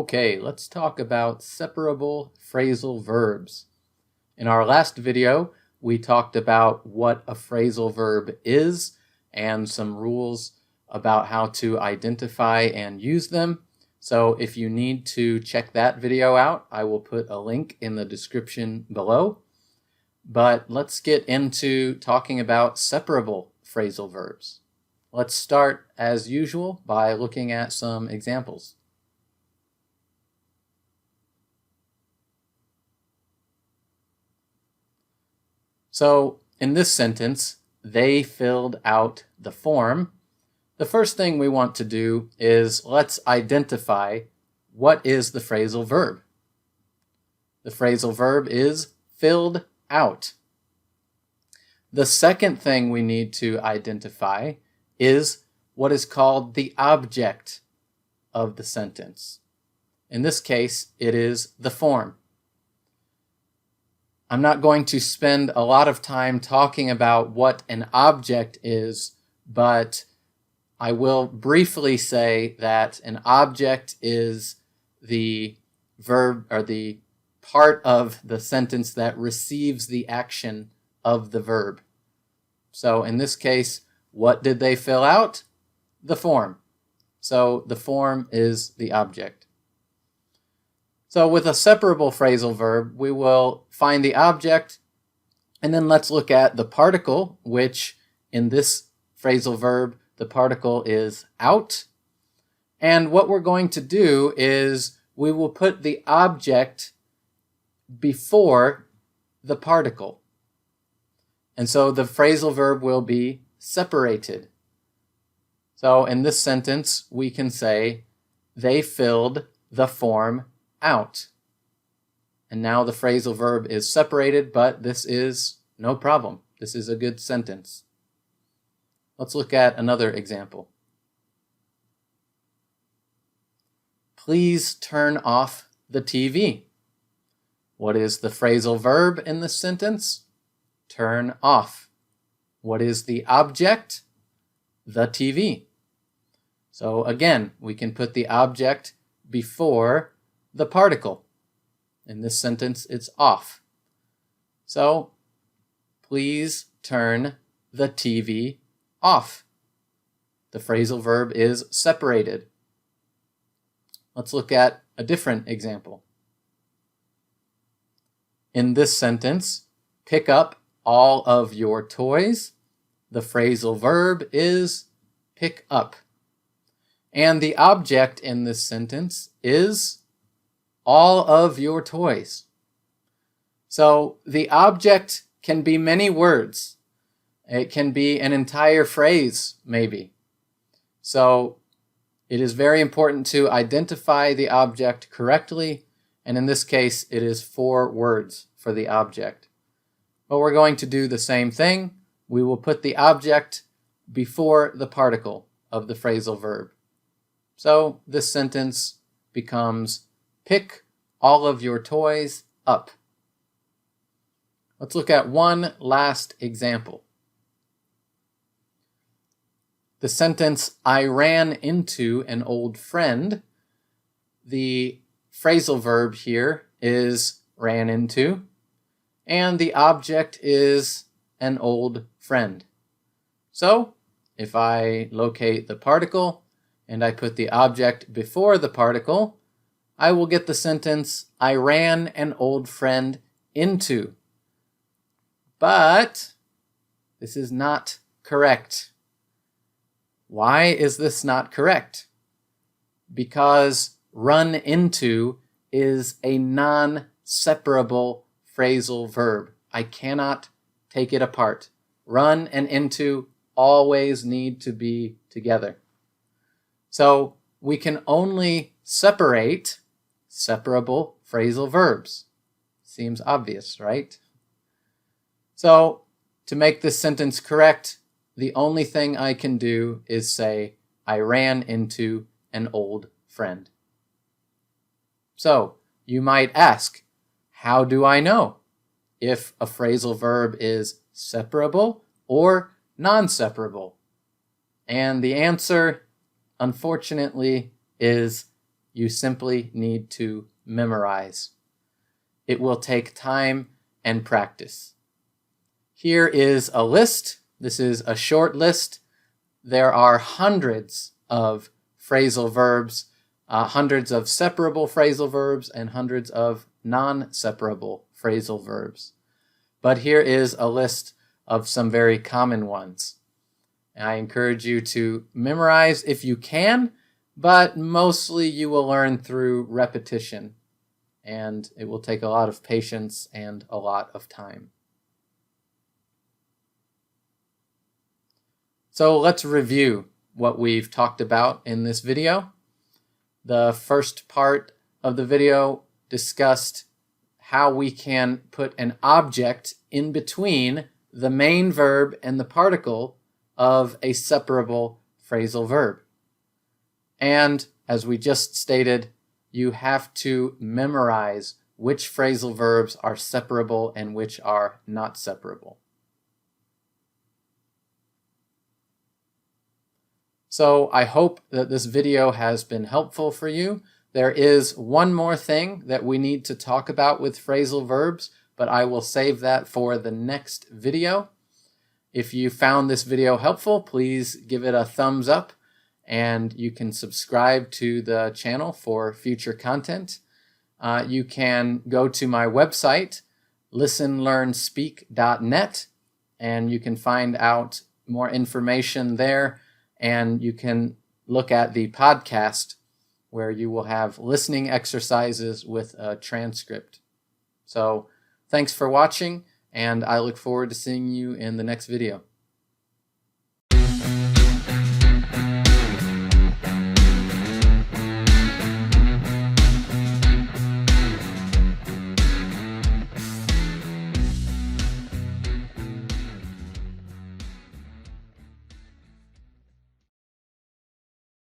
Okay, let's talk about separable phrasal verbs. In our last video, we talked about what a phrasal verb is and some rules about how to identify and use them. So if you need to check that video out, I will put a link in the description below. But let's get into talking about separable phrasal verbs. Let's start, as usual, by looking at some examples. So in this sentence, they filled out the form. The first thing we want to do is let's identify what is the phrasal verb. The phrasal verb is filled out. The second thing we need to identify is what is called the object of the sentence. In this case, it is the form. I'm not going to spend a lot of time talking about what an object is, but I will briefly say that an object is the verb or the part of the sentence that receives the action of the verb. So in this case, what did they fill out? The form. So the form is the object. So with a separable phrasal verb, we will find the object, and then let's look at the particle, which in this phrasal verb, the particle is out. And what we're going to do is we will put the object before the particle. And so the phrasal verb will be separated. So in this sentence, we can say, they filled the form out. And now the phrasal verb is separated, but this is no problem. This is a good sentence. Let's look at another example. Please turn off the TV. What is the phrasal verb in this sentence? Turn off. What is the object? The TV. So again, we can put the object before the particle. In this sentence, it's off. So, please turn the TV off. The phrasal verb is separated. Let's look at a different example. In this sentence, pick up all of your toys. The phrasal verb is pick up. And the object in this sentence is all of your toys. So the object can be many words. It can be an entire phrase, maybe. So it is very important to identify the object correctly, and in this case, it is 4 words for the object. But we're going to do the same thing. We will put the object before the particle of the phrasal verb. So this sentence becomes, pick all of your toys up. Let's look at one last example. The sentence, I ran into an old friend. The phrasal verb here is ran into, and the object is an old friend. So, if I locate the particle and I put the object before the particle, I will get the sentence, I ran an old friend into. But this is not correct. Why is this not correct? Because run into is a non-separable phrasal verb. I cannot take it apart. Run and into always need to be together. So we can only separate separable phrasal verbs. Seems obvious, right? So to make this sentence correct, the only thing I can do is say, I ran into an old friend. So you might ask, how do I know if a phrasal verb is separable or non-separable? And the answer, unfortunately, is You simply need to memorize. It will take time and practice. Here is a list. This is a short list. There are hundreds of phrasal verbs, hundreds of separable phrasal verbs, and hundreds of non-separable phrasal verbs. But here is a list of some very common ones. I encourage you to memorize if you can, but mostly you will learn through repetition, and it will take a lot of patience and a lot of time. So let's review what we've talked about in this video. The first part of the video discussed how we can put an object in between the main verb and the particle of a separable phrasal verb. And as we just stated, you have to memorize which phrasal verbs are separable and which are not separable. So I hope that this video has been helpful for you. There is one more thing that we need to talk about with phrasal verbs, but I will save that for the next video. If you found this video helpful, please give it a thumbs up, and you can subscribe to the channel for future content. You can go to my website, listenlearnspeak.net, and you can find out more information there, and you can look at the podcast where you will have listening exercises with a transcript. So thanks for watching, and I look forward to seeing you in the next video.